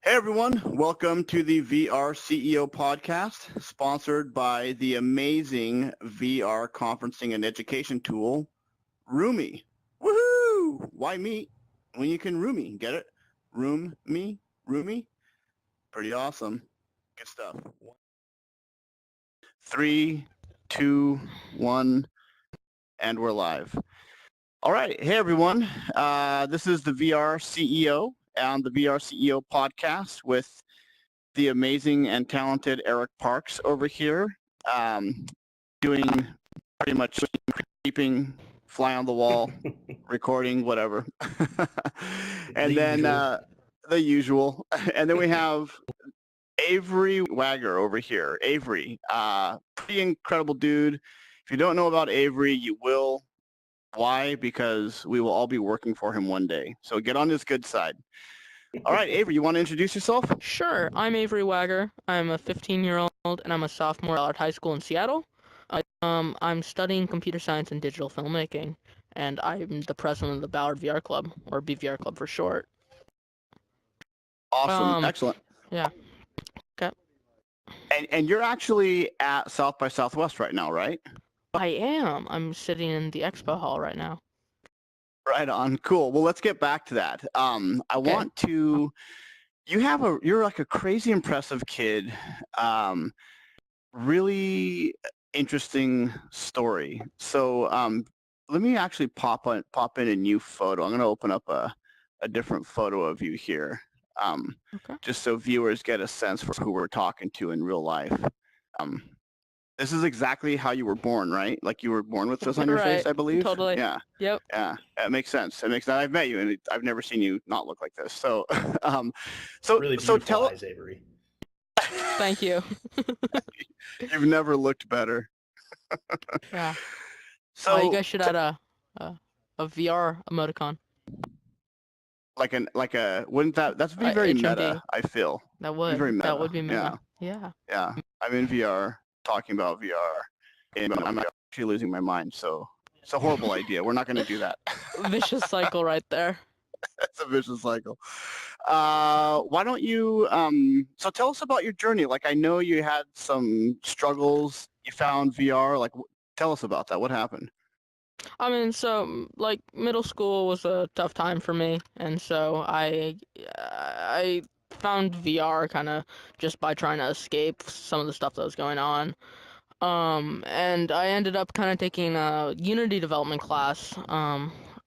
Hey everyone, welcome to the VR CEO podcast, sponsored by the amazing VR conferencing and education tool, Roomy. Woohoo! Why me when you can Roomy? Get it? Roomy? Pretty awesome. Good stuff. 3, 2, 1, and we're live. All right. Hey everyone. This is the VR CEO and the VR CEO podcast with the amazing and talented Eric Parks over here, doing pretty much creeping, fly on the wall, recording, whatever. And then the usual. And then we have Avery Wagar over here. Avery, pretty incredible dude. If you don't know about Avery, you will. Why? Because we will all be working for him one day. So get on his good side. All right, Avery, you want to introduce yourself? Sure. I'm Avery Wagar. I'm a 15-year-old, and I'm a sophomore at Ballard High School in Seattle. I'm studying computer science and digital filmmaking, and I'm the president of the Ballard VR Club, or BVR Club for short. Awesome. Excellent. Yeah. Okay. And you're actually at South by Southwest right now, right? I am. I'm sitting in the expo hall right now. Right on. Cool. Well, let's get back to that. I want to. You're like a crazy impressive kid. Really interesting story. So let me actually pop in a new photo. I'm going to open up a different photo of you here, just so viewers get a sense for who we're talking to in real life. This is exactly how you were born, right? Like you were born with this on your face, I believe. Totally. Yeah. Yep. Yeah. It makes sense. It makes sense. I've met you, and I've never seen you not look like this. So, really beautiful eyes, Avery. Thank you. You've never looked better. Yeah. So you guys should add a VR emoticon. Like a wouldn't that's be very meta? I feel that would very meta. That would be meta. Yeah. I'm in VR talking about VR, and I'm actually losing my mind. So it's a horrible idea. We're not going to do that. Vicious cycle right there. It's a vicious cycle. Why don't you? So tell us about your journey. Like I know you had some struggles. You found VR. Like tell us about that. What happened? I mean, so like middle school was a tough time for me, and so I found VR kind of just by trying to escape some of the stuff that was going on. And I ended up kind of taking a Unity development class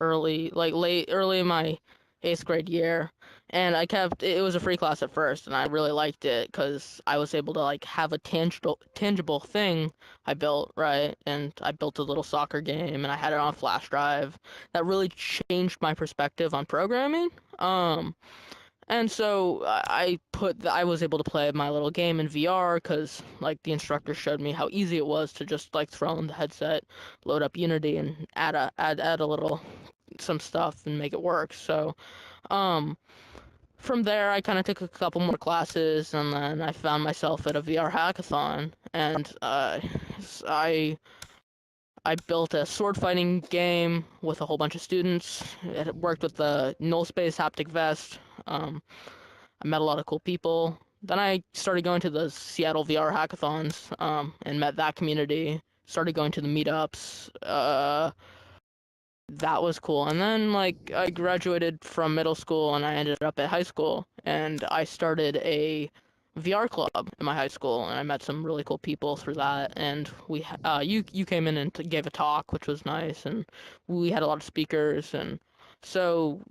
early in my 8th grade year, and it was a free class at first, and I really liked it because I was able to like have a tangible thing I built, right? And I built a little soccer game, and I had it on a flash drive. That really changed my perspective on programming. And so I was able to play my little game in VR because like the instructor showed me how easy it was to just like throw in the headset, load up Unity, and add a little some stuff and make it work. So from there I kind of took a couple more classes, and then I found myself at a VR hackathon, and I built a sword fighting game with a whole bunch of students. It worked with the null space haptic vest. I met a lot of cool people. Then I started going to the Seattle VR hackathons and met that community. Started going to the meetups. That was cool. And then like I graduated from middle school and I ended up at high school, and I started a VR club in my high school, and I met some really cool people through that. And you came in and gave a talk, which was nice, and we had a lot of speakers, and so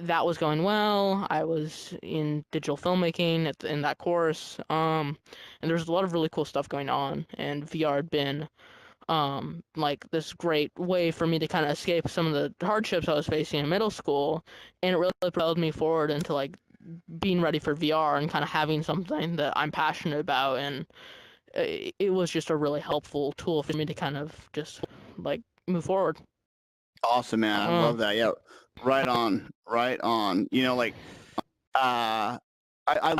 that was going well. I was in digital filmmaking in that course, and there's a lot of really cool stuff going on, and VR had been like this great way for me to kind of escape some of the hardships I was facing in middle school, and it really propelled me forward into like being ready for VR and kind of having something that I'm passionate about, and it was just a really helpful tool for me to kind of just like move forward. Awesome, man. I love that. Yeah, right on. You know, like I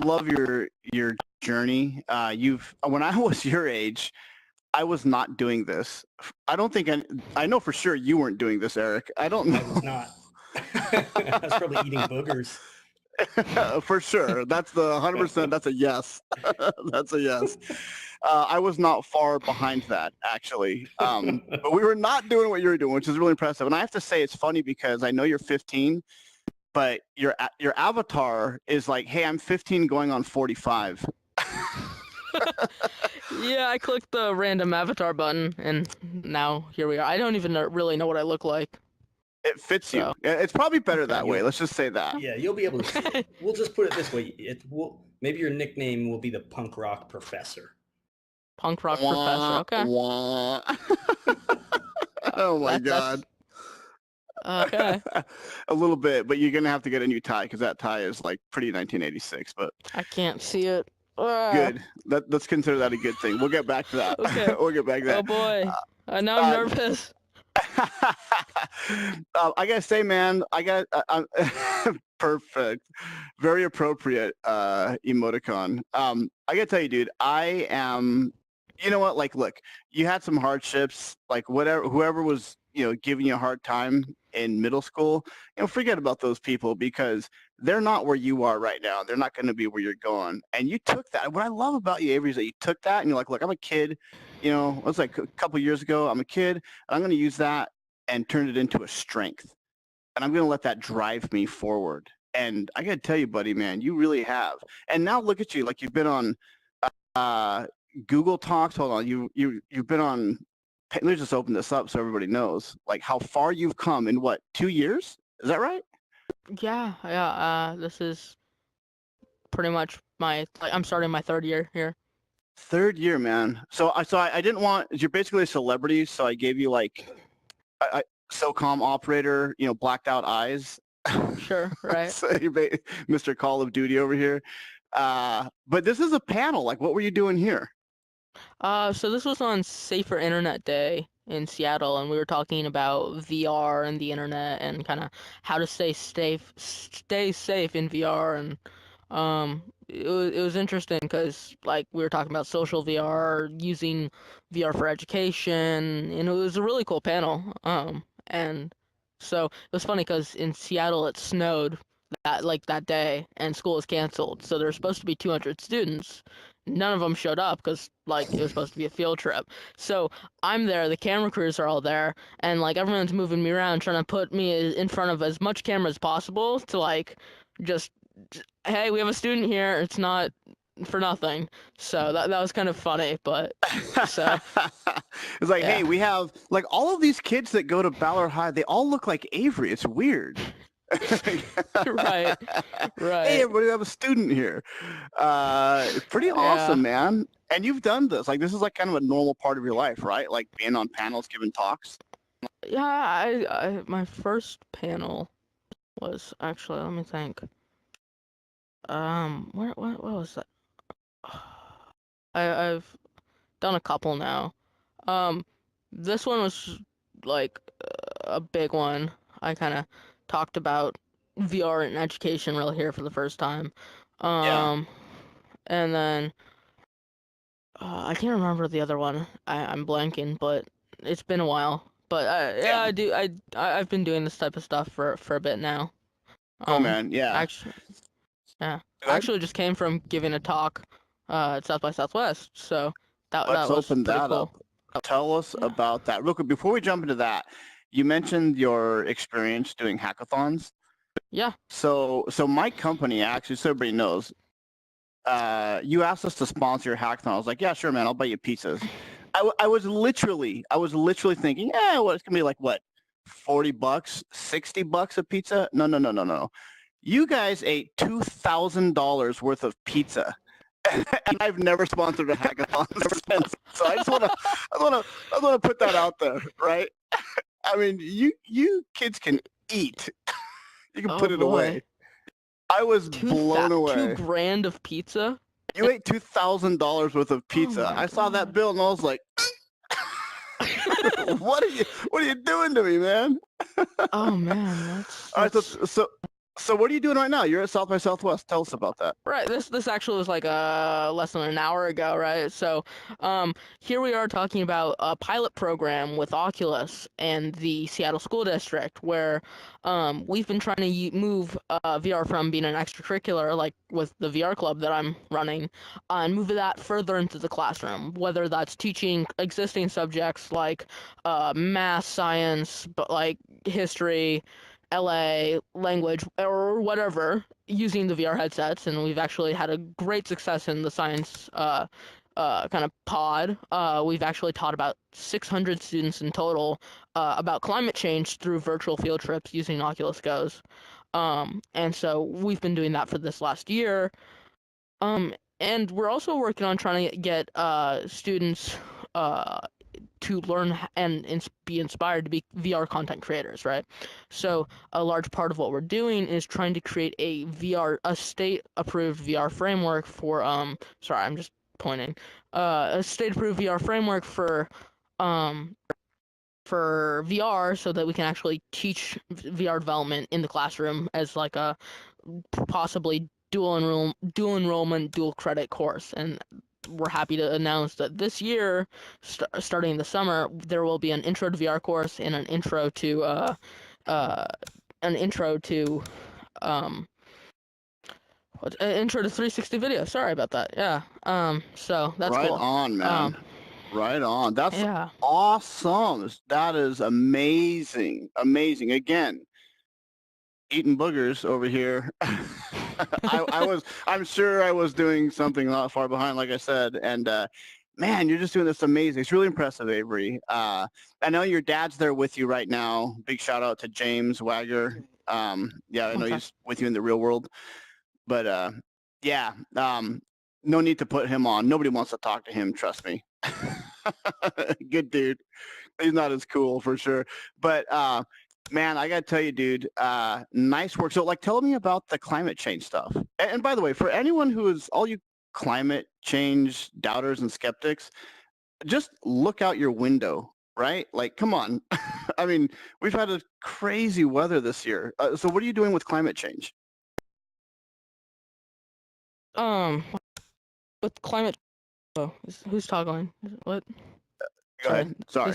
love your journey. When I was your age, I was not doing this. I don't think I know for sure you weren't doing this, Eric. I don't know. I was not. I was probably eating boogers. For sure. That's the 100%. That's a yes. That's a yes. I was not far behind that, actually. But we were not doing what you were doing, which is really impressive. And I have to say, it's funny because I know you're 15, but your avatar is like, hey, I'm 15 going on 45. Yeah, I clicked the random avatar button, and now here we are. I don't even really know what I look like. It fits you. It's probably better that way. Let's just say that. Yeah, you'll be able to see it. We'll just put it this way. Maybe your nickname will be the Punk Rock Professor. Punk Rock Professor, okay. Oh my God. Okay. A little bit, but you're going to have to get a new tie because that tie is like pretty 1986, but I can't see it. Good. Let's consider that a good thing. We'll get back to that. Okay. We'll get back to that. Oh boy. Now I'm nervous. I gotta say, man, perfect, very appropriate emoticon. I gotta tell you, dude, I am. You know what? Like, look, you had some hardships. Like, whoever was, giving you a hard time in middle school, forget about those people because they're not where you are right now. They're not going to be where you're going. And you took that. What I love about you, Avery, is that you took that and you're like, look, I'm a kid. It was like a couple years ago. I'm a kid, and I'm going to use that and turn it into a strength. And I'm going to let that drive me forward. And I got to tell you, buddy, man, you really have. And now look at you, like you've been on Google Talks. Hold on, you've been on. Let me just open this up so everybody knows, like how far you've come in what 2 years? Is that right? Yeah. This is pretty much I'm starting my 3rd year here. 3rd year, man. So I didn't want. You're basically a celebrity, so I gave you like, SOCOM operator, blacked out eyes. Sure, right. So you're Mr. Call of Duty over here. But this is a panel. Like, what were you doing here? So this was on Safer Internet Day in Seattle, and we were talking about VR and the internet and kind of how to stay safe in VR. And it was interesting because like we were talking about social VR, using VR for education, and it was a really cool panel. And so it was funny because in Seattle it snowed that day, and school was canceled. So there were supposed to be 200 students. None of them showed up because like it was supposed to be a field trip. So I'm there, the camera crews are all there, and like everyone's moving me around trying to put me in front of as much camera as possible to like just hey, we have a student here. It's not for nothing. So that was kind of funny, but so it's like, yeah. Hey, we have like all of these kids that go to Ballard High. They all look like Avery. It's weird. Right. Hey, everybody, we have a student here. Pretty awesome, man. And you've done this. Like, this is like kind of a normal part of your life, right? Like being on panels, giving talks. Yeah, I my first panel was actually, let me think. What was that? I've done a couple now. This one was like a big one. I kind of talked about VR in education really here for the first time. And then I can't remember the other one. I'm blanking, but it's been a while. But I've been doing this type of stuff for a bit now. Oh man, yeah. Actually just came from giving a talk at South by Southwest. So that was open that cool. Up. Tell us about that real quick before we jump into that. You mentioned your experience doing hackathons. Yeah. So my company, actually, so everybody knows, you asked us to sponsor your hackathon. I was like, yeah, sure, man, I'll buy you pizzas. I was literally thinking, well, it's gonna be like what, $40, $60 a pizza? No. You guys ate $2,000 worth of pizza. And I've never sponsored a hackathon since. So I want to put that out there, right? I mean, you kids can eat. You can put it away. I was blown away. $2,000 of pizza? You ate $2,000 worth of pizza. I saw that bill and I was like, what are you doing to me, man? Oh man, that's... All right, so So what are you doing right now? You're at South by Southwest. Tell us about that. Right. This actually was like less than an hour ago, right? So, here we are talking about a pilot program with Oculus and the Seattle School District, where we've been trying to move VR from being an extracurricular, like with the VR club that I'm running, and move that further into the classroom. Whether that's teaching existing subjects like math, science, but like history, LA, language, or whatever, using the VR headsets, and we've actually had a great success in the science kind of pod. We've actually taught about 600 students in total about climate change through virtual field trips using Oculus Go's. And so we've been doing that for this last year. And we're also working on trying to get students to learn and be inspired to be VR content creators, right? So a large part of what we're doing is trying to create a state-approved VR framework for sorry, I'm just pointing. A state-approved VR framework for VR so that we can actually teach VR development in the classroom as like a possibly dual enrollment, dual credit course. And we're happy to announce that this year, starting in the summer, there will be an intro to VR course and an intro to intro to 360 video. Sorry about that. Yeah. So that's right cool. on, man. Right on. That's Yeah. awesome. That is amazing. Amazing. Again, eating boogers over here. I'm sure I was doing something not far behind, like I said. And man, you're just doing this amazing. It's really impressive, Avery. I know your dad's there with you right now. Big shout out to James Wagar. Yeah, I know Okay. he's with you in the real world. But yeah, no need to put him on. Nobody wants to talk to him, trust me. Good dude. He's not as cool for sure. But man, I gotta tell you, dude, nice work. So like tell me about the climate change stuff. And by the way, for anyone who is all you climate change doubters and skeptics, just look out your window, right? Like, come on. I mean, we've had a crazy weather this year. So what are you doing with climate change? With climate. Oh, who's toggling? What? Go ahead. Sorry.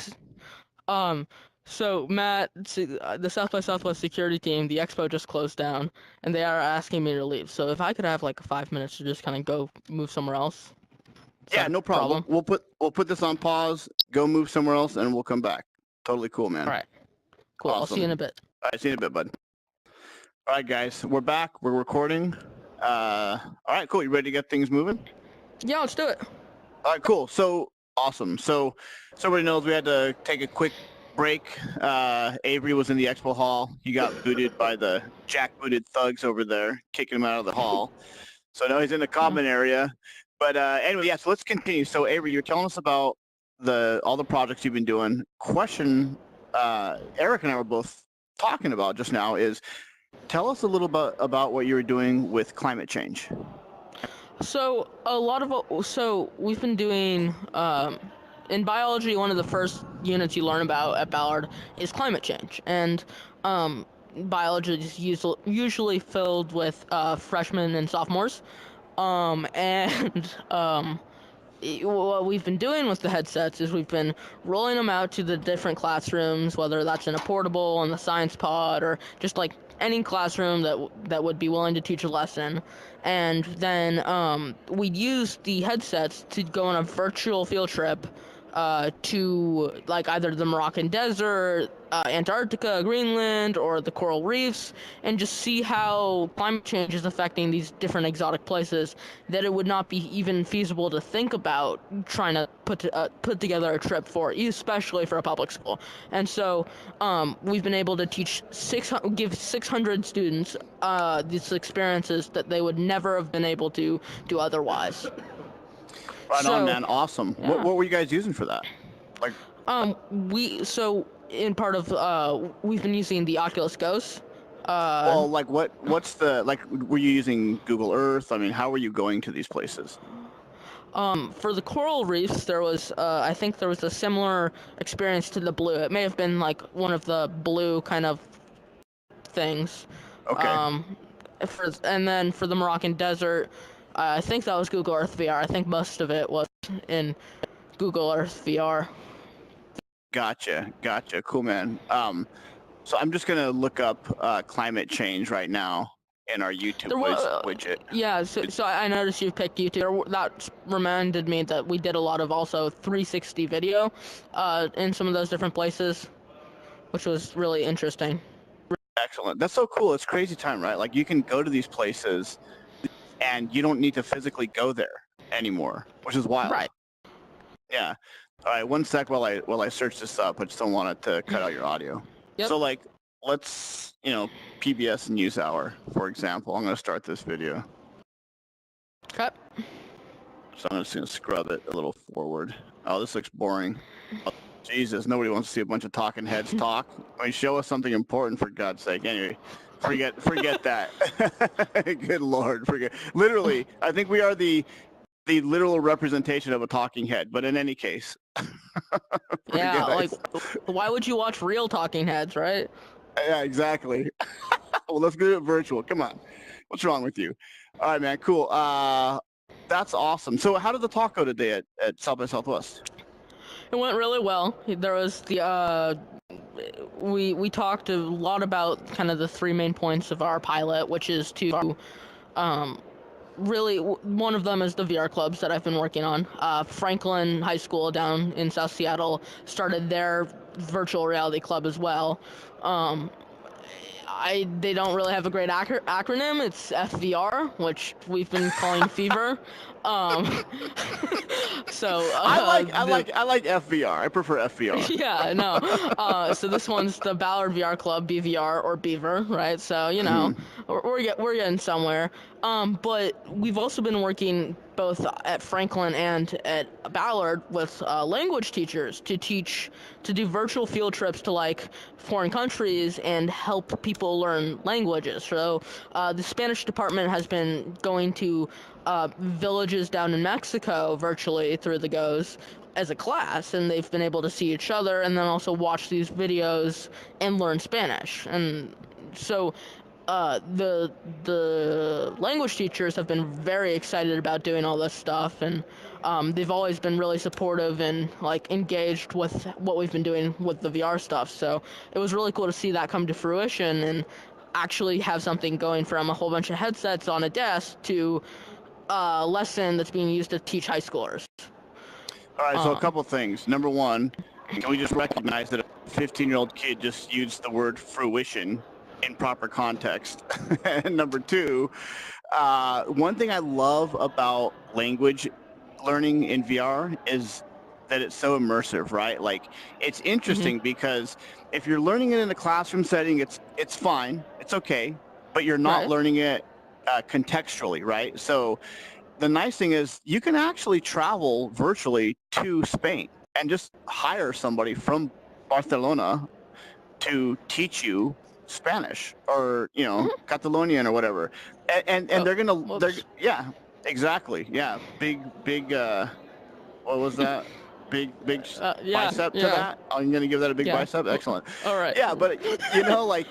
So Matt, the South by Southwest security team, the expo just closed down, and they are asking me to leave. So if I could have like 5 minutes to just kind of go move somewhere else. Yeah, no problem. We'll put this on pause, go move somewhere else, and we'll come back. Totally cool, man. All right. Cool. Awesome. I'll see you in a bit. All right, see you in a bit, bud. All right, guys, we're back. We're recording. All right, cool. You ready to get things moving? Yeah, let's do it. All right, cool. So awesome. So everybody knows we had to take a quick break. Avery was in the expo hall. He got booted by the jackbooted thugs over there, kicking him out of the hall. So now he's in the common area. But anyway, yeah. So let's continue. So Avery, you're telling us about all the projects you've been doing. Question Eric and I were both talking about just now is, tell us a little bit about what you were doing with climate change. So we've been doing in biology. One of the first units you learn about at Ballard is climate change, and biology is usually filled with freshmen and sophomores, what we've been doing with the headsets is we've been rolling them out to the different classrooms, whether that's in a portable, in the science pod, or just like any classroom that would be willing to teach a lesson. And then we'd use the headsets to go on a virtual field trip to like either the Moroccan desert, Antarctica, Greenland, or the coral reefs, and just see how climate change is affecting these different exotic places that it would not be even feasible to think about trying to put together a trip for, especially for a public school. And so we've been able to give 600 students these experiences that they would never have been able to do otherwise. Right on, man. Awesome. Yeah. What were you guys using for that? Like, we've been using the Oculus Go's. Well, like were you using Google Earth? I mean, how were you going to these places? For the coral reefs, I think there was a similar experience to the blue. It may have been like one of the blue kind of things. Okay. And then for the Moroccan desert, I think that was Google Earth VR. I think most of it was in Google Earth VR. Gotcha. Cool, man. So I'm just gonna look up climate change right now in our YouTube widget. Yeah, so I noticed you picked YouTube. That reminded me that we did a lot of also 360 video in some of those different places, which was really interesting. Excellent. That's so cool. It's crazy time, right? Like you can go to these places and you don't need to physically go there anymore, which is wild. Right. Yeah. All right, one sec while I search this up. I just don't want it to cut out your audio. Yep. So like, let's, PBS News Hour, for example. I'm going to start this video. Okay. So I'm just going to scrub it a little forward. Oh, this looks boring. Oh, Jesus, nobody wants to see a bunch of talking heads talk. I mean, show us something important, for God's sake. Anyway, forget that. Good Lord, forget. Literally, I think we are the literal representation of a talking head, but in any case. Yeah, like, why would you watch real talking heads, right? Yeah, exactly. Well, let's do it virtual. Come on. What's wrong with you? All right, man, cool. That's awesome. So how did the talk go today at South by Southwest? It went really well. There was the, we talked a lot about kind of the three main points of our pilot, which is to, really, one of them is the VR clubs that I've been working on. Franklin High School down in South Seattle started their virtual reality club as well. They don't really have a great acronym. It's FVR, which we've been calling Fever. So I like FVR. I prefer FVR. Yeah, no. So this one's the Ballard VR Club, BVR or Beaver, right? So we're getting somewhere. But we've also been working both at Franklin and at Ballard with language teachers to do virtual field trips to like foreign countries and help people learn languages. So the Spanish department has been going to villages down in Mexico virtually through the Goes as a class, and they've been able to see each other and then also watch these videos and learn Spanish. And so the language teachers have been very excited about doing all this stuff, and they've always been really supportive and like engaged with what we've been doing with the VR stuff. So it was really cool to see that come to fruition and actually have something going from a whole bunch of headsets on a desk to a lesson that's being used to teach high schoolers. All right, so a couple things. Number one, can we just recognize that a 15-year-old kid just used the word fruition in proper context? And number two, one thing I love about language learning in VR is that it's so immersive, right? Like, it's interesting because if you're learning it in a classroom setting, it's fine, it's okay, but you're not learning it contextually, right? So the nice thing is you can actually travel virtually to Spain and just hire somebody from Barcelona to teach you Spanish or Catalonian or whatever, and they're yeah, exactly, yeah, big what was that? Big bicep to that. I'm gonna give that a big bicep. Excellent. All right. Yeah, but like,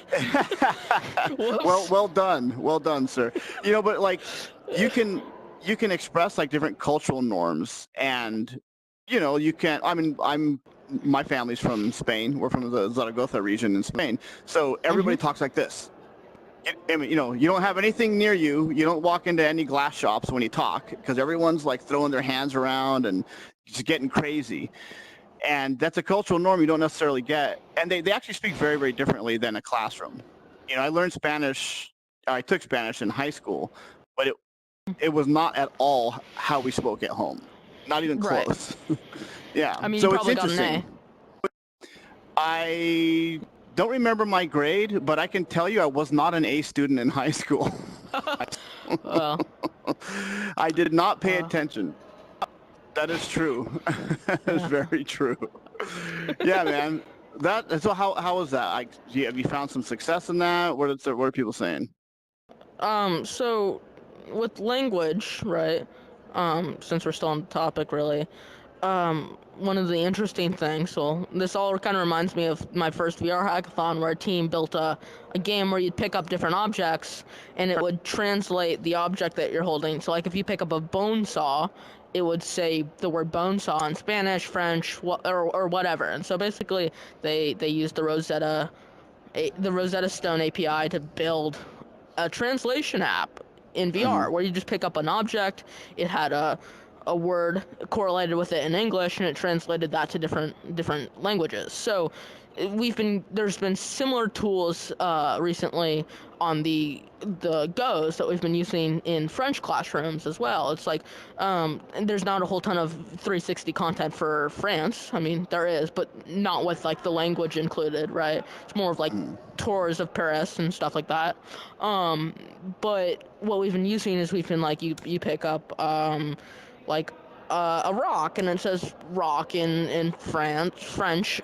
well done, sir. But like, you can express like different cultural norms, and you can. I mean, my family's from Spain. We're from the Zaragoza region in Spain, so everybody talks like this. I mean, you don't have anything near you. You don't walk into any glass shops when you talk because everyone's like throwing their hands around and just getting crazy. And that's a cultural norm you don't necessarily get. And they actually speak very, very differently than a classroom. I learned Spanish. I took Spanish in high school, but it was not at all how we spoke at home. Not even close. Yeah. I mean, so you it's probably got interesting. an A. I don't remember my grade, but I can tell you I was not an A student in high school. Well, I did not pay attention. That is true. That is very true. Yeah, man. So how was that? Have you found some success in that? What are people saying? So with language, right? Since we're still on the topic, really, one of the interesting things, well, this all kind of reminds me of my first VR hackathon where a team built a game where you'd pick up different objects and it would translate the object that you're holding. So like if you pick up a bone saw, it would say the word bone saw in Spanish, French, or whatever. And so basically they used the Rosetta Stone API to build a translation app in VR where you just pick up an object, it had a word correlated with it in English, and it translated that to different languages. So there's been similar tools recently on the Go's that we've been using in French classrooms as well. It's like and there's not a whole ton of 360 content for France. I mean, there is, but not with like the language included, right? It's more of like tours of Paris and stuff like that. But what we've been using is we've been like you pick up like a rock, and it says rock in French,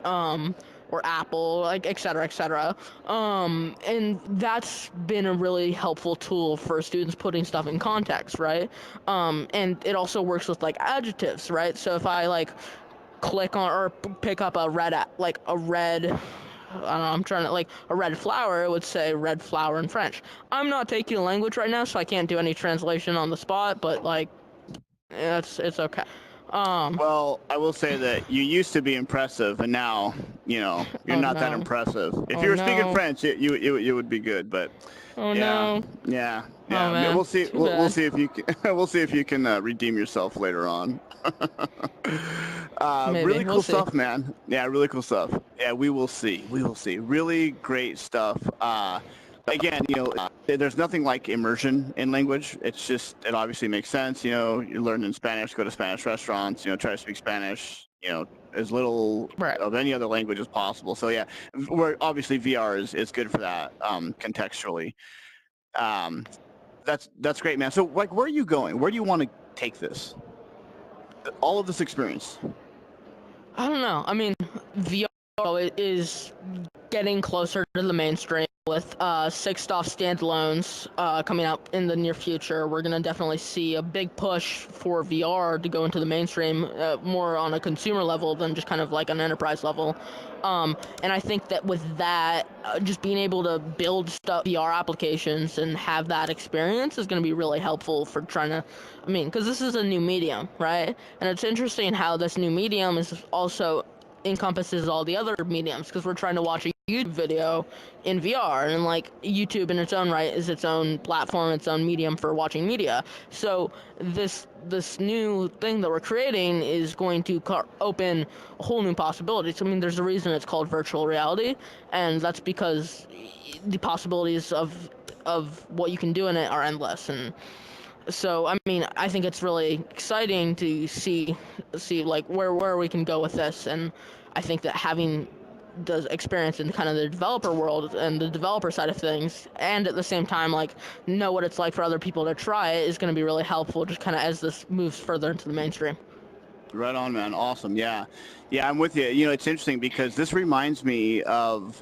or apple, like et cetera, and that's been a really helpful tool for students putting stuff in context, right? And it also works with like adjectives, right? So if I like click on or pick up a red, I don't know, I'm trying to, like, a red flower, it would say red flower in French. I'm not taking a language right now, so I can't do any translation on the spot, but, like, it's okay. Well, I will say that you used to be impressive, and now, you're not that impressive. If you were speaking French, it would be good, but yeah. Oh, man. We'll see. We'll see if you can, we'll see if you can redeem yourself later on. Really cool stuff, man. Yeah, really cool stuff. Yeah, we will see. We will see. Really great stuff. Again, there's nothing like immersion in language. It's just, it obviously makes sense. You learn in Spanish, go to Spanish restaurants, try to speak Spanish, as little of any other language as possible. So yeah, obviously VR is good for that, contextually. That's great, man. So like, where are you going? Where do you want to take this? All of this experience? I don't know. I mean, VR is getting closer to the mainstream with 6DoF standalones coming out in the near future. We're going to definitely see a big push for VR to go into the mainstream, more on a consumer level than just kind of like an enterprise level. And I think that with that, just being able to build VR applications and have that experience is going to be really helpful for trying to, because this is a new medium, right? And it's interesting how this new medium is also encompasses all the other mediums, because we're trying to watch a YouTube video in VR, and like YouTube in its own right is its own platform, its own medium for watching media. So this new thing that we're creating is going to open a whole new possibilities. There's a reason it's called virtual reality, and that's because the possibilities of what you can do in it are endless. And so I think it's really exciting to see like where we can go with this, and I think that having the experience in kind of the developer world and the developer side of things, and at the same time like know what it's like for other people to try it, is going to be really helpful just kind of as this moves further into the mainstream. Right on, man. Awesome. Yeah, I'm with you. It's interesting because this reminds me of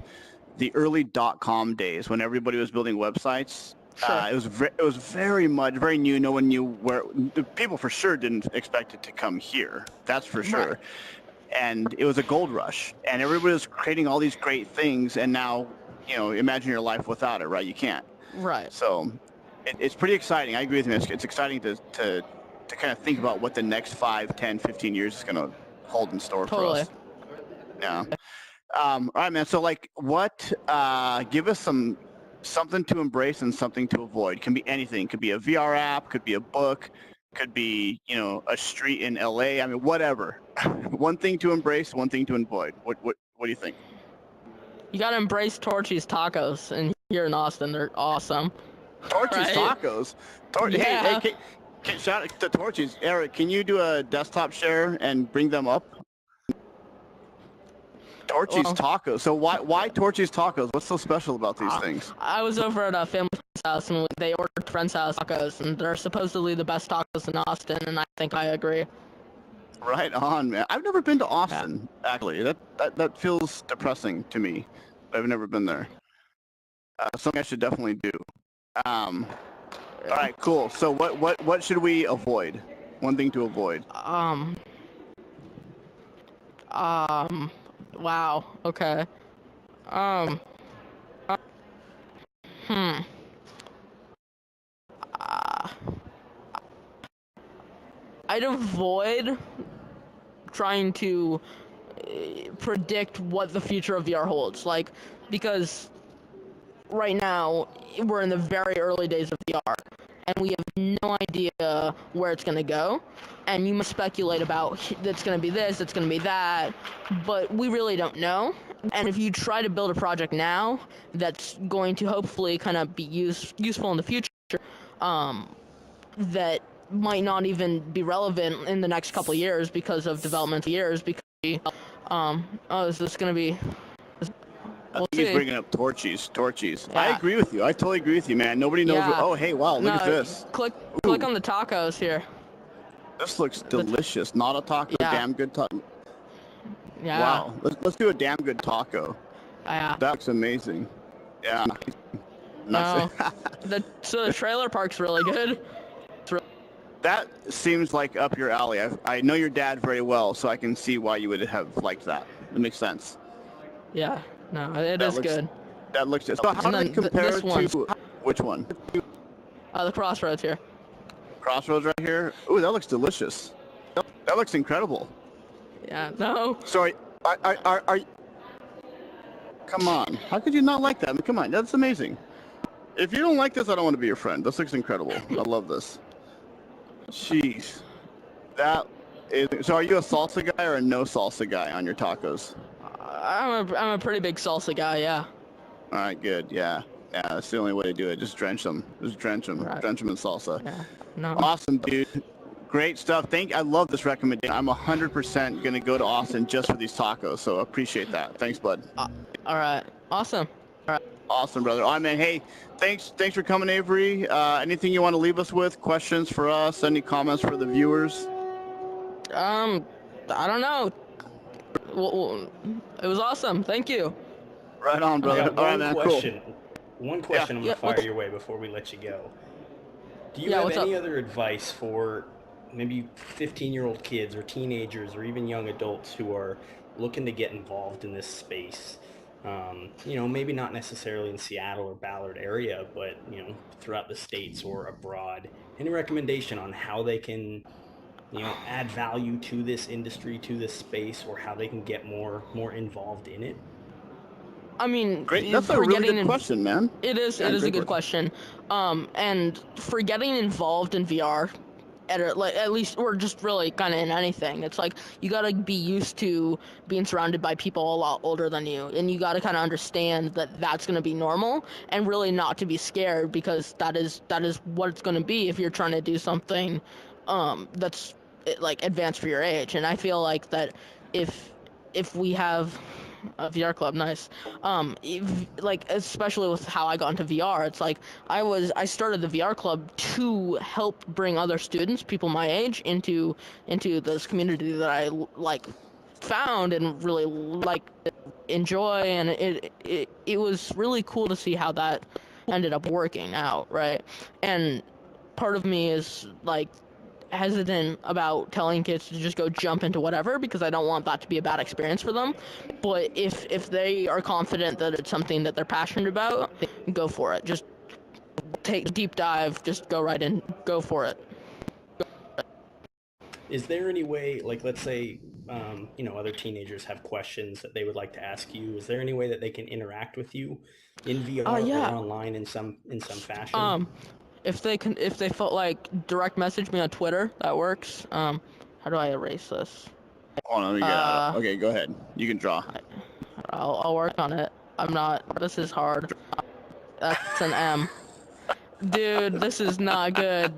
the early .com days when everybody was building websites. Sure. It was very new. No one knew where. The people for sure didn't expect it to come here. That's for sure. Right. And it was a gold rush, and everybody was creating all these great things. And now, imagine your life without it, right? You can't. Right. So, it's pretty exciting. I agree with you. It's exciting to kind of think about what the next 5, 10, 15 years is going to hold in store for us. Yeah. All right, man. So, like, what? Give us something to embrace and something to avoid. Can be anything. Could be a VR app, could be a book, could be, a street in LA. Whatever. One thing to embrace, one thing to avoid. What do you think? You gotta embrace Torchy's tacos, and here in Austin, they're awesome. Torchy's tacos? Yeah. Hey, shout out to Torchy's. Eric, can you do a desktop share and bring them up? Torchy's tacos. So why Torchy's tacos? What's so special about these things? I was over at a family friend's house, and they ordered friend's house tacos, and they're supposedly the best tacos in Austin, and I think I agree. Right on, man. I've never been to Austin, actually. That feels depressing to me. I've never been there. Something I should definitely do. All right, cool. So what should we avoid? One thing to avoid. Wow. Okay. Um. Hmm. Uh, I'd avoid trying to predict what the future of VR holds, like, because right now we're in the very early days of VR, and we have no idea where it's gonna go, and you must speculate about it's gonna be this, it's gonna be that, but we really don't know. And if you try to build a project now that's going to hopefully kind of be useful in the future, that might not even be relevant in the next couple of years because of development years, because oh, is this gonna be? I think he's bringing up torchies. Yeah. I agree with you. I totally agree with you, man. Nobody knows. Yeah. Oh, hey, wow, look at this. Click on the tacos here. This looks delicious. Not a taco, Yeah. damn good taco. Yeah. Wow, let's do a damn good taco. Yeah. That looks amazing. Yeah. No. So the trailer park's really good. That seems like up your alley. I know your dad very well, so I can see why you would have liked that. It makes sense. Yeah. No, it is good. That looks good. So how And does it then compare this one. to which one? The crossroads here. Crossroads right here. Ooh, that looks delicious. That looks incredible. Yeah. No. Sorry, are come on. How could you not like that? I mean, come on, that's amazing. If you don't like this, I don't want to be your friend. This looks incredible. I love this. Jeez. That is, so are you a salsa guy or a no salsa guy on your tacos? I'm a pretty big salsa guy. Yeah. All right, good. Yeah. Yeah, that's the only way to do it. Just drench them. Just drench them. Right. Drench them in salsa. Yeah. No. Awesome, dude. Great stuff. I love this recommendation. I'm 100% going to go to Austin just for these tacos, so appreciate that. Thanks, bud. All right. Awesome. All right. Awesome, brother. All right, man. Hey, thanks for coming, Avery. Anything you want to leave us with? Questions for us? Any comments for the viewers? I don't know. Well, it was awesome. Thank you. Right on, brother. All right, man. Question. Cool. One question I'm going to fire what's- your way before we let you go. Do you Yeah, have what's any up? other advice for maybe 15-year-old kids or teenagers or even young adults who are looking to get involved in this space? Maybe not necessarily in Seattle or Ballard area, but, throughout the States or abroad. Any recommendation on how they can, add value to this industry, to this space, or how they can get more involved in it? I mean, Great. That's a really good question, man. It is. Yeah, It is a great good question. And for getting involved in VR, at least, or just really kind of in anything, it's like you gotta be used to being surrounded by people a lot older than you, and you gotta kind of understand that that's gonna be normal, and really not to be scared, because that is what it's gonna be if you're trying to do something that's like advanced for your age. And I feel like that if we have a VR club, nice. Especially with how I got into VR, it's like I started the VR club to help bring other students, people my age, into this community that I found and really enjoy, and it was really cool to see how that ended up working out, right? And part of me is hesitant about telling kids to just go jump into whatever, because I don't want that to be a bad experience for them. But if they are confident that it's something that they're passionate about, go for it. Just take a deep dive, just go right in, go for it. Is there any way, let's say, other teenagers have questions that they would like to ask you? Is there any way that they can interact with you in VR Yeah. or online in some fashion? If they felt like direct message me on Twitter, that works. How do I erase this? Hold on, let me get it out. Okay, go ahead. You can draw. I'll work on it. I'm not. This is hard. That's an M. Dude, this is not good.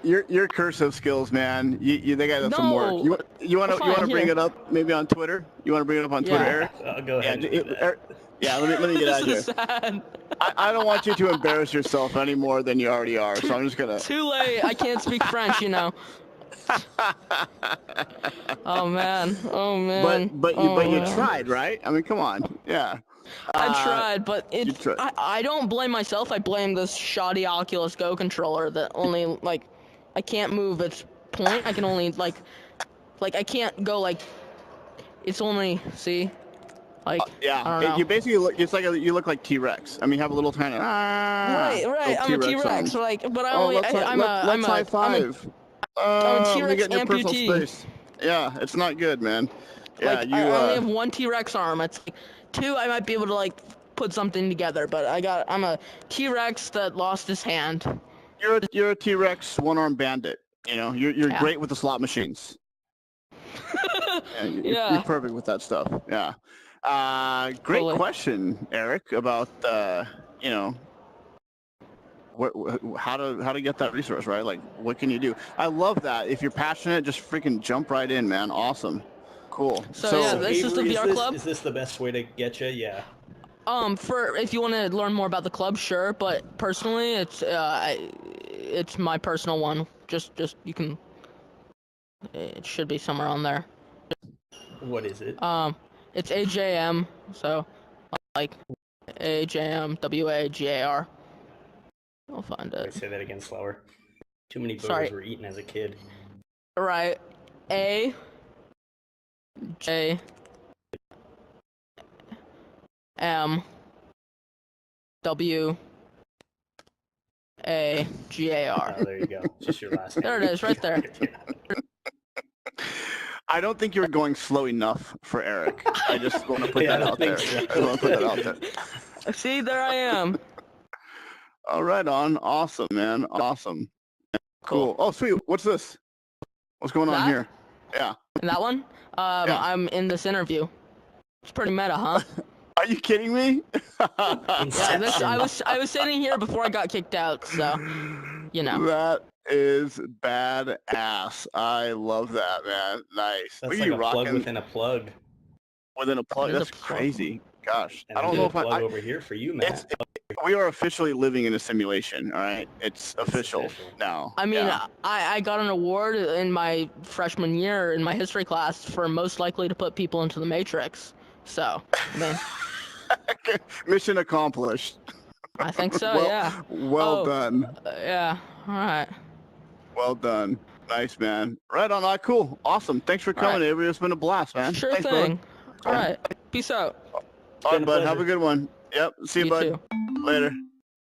Your cursive skills, man. They got some work. You want to bring it up maybe on Twitter? You want to bring it up on Twitter, Eric? Go ahead. Yeah, let me get out of here. This is sad. I don't want you to embarrass yourself any more than you already are, so I'm just gonna. Too late. I can't speak French, Oh man. But you tried, right? I mean, come on. Yeah. I tried, but I don't blame myself. I blame this shoddy Oculus Go controller that only I can't move its point, I can only like I can't go like. It's only like yeah, I don't know. you basically look. It's like you look like T-Rex. I mean, you have a little kind of Right. little I'm a T-Rex, arms. like, but I Oh, only let's high five. I'm a Let me T-Rex get in your personal amputee. space. Yeah, it's not good, man. Yeah, Like you. I only have one T-Rex arm. It's like 2. I might be able to like put something together, but I'm a T-Rex that lost his hand. You're a T-Rex one-arm bandit. You know, you're Yeah. great with the slot machines. Yeah. You're perfect with that stuff. Yeah. Great Totally. question, Eric, about you know, how to get that resource, right? Like, what can you do? I love that. If you're passionate, just freaking jump right in, man. Awesome. Cool. So yeah, this is the Avery, VR club. Is this the best way to get you? Yeah. For if you want to learn more about the club, sure. But personally, it's my personal one. Just you can. It should be somewhere on there. What is it? It's AJM. So, like, AJM WAGAR. I'll find Wait, it. say that again slower. Too many burgers Sorry. were eaten as a kid. Right. A J M W A G A R. Oh, there you go. Just your last name. There it is, right there. I don't think you're going slow enough for Eric. I just want to put Yeah, that I out don't there. think so. I want to put that out there. See, there I am. All right, on. Awesome, man. Awesome. Cool. Oh, sweet. What's this? What's going on That? here? Yeah. And that one? Yeah. I'm in this interview. It's pretty meta, huh? Are you kidding me? Yeah, I was sitting here before I got kicked out, so you know. That is badass. I love that, man. Nice. That's Look like at you a plug rocking within a plug. within a plug. There's a That's plug. crazy. Gosh. And I don't know if plug I over here for you, Matt. we are officially living in a simulation, all right? It's official now. I mean, Yeah. I got an award in my freshman year in my history class for most likely to put people into the Matrix. So, I mean, Mission accomplished. I think so, Well- yeah. Well done. Yeah, all right. Well done. Nice, man. Right on. Cool. Awesome. Thanks for coming, right. Avery. It's been a blast, man. Sure Thanks, thing. Bud. All right. Peace out. All been right, a bud. Have pleasure. a good one. Yep. See you, bud. too. Later.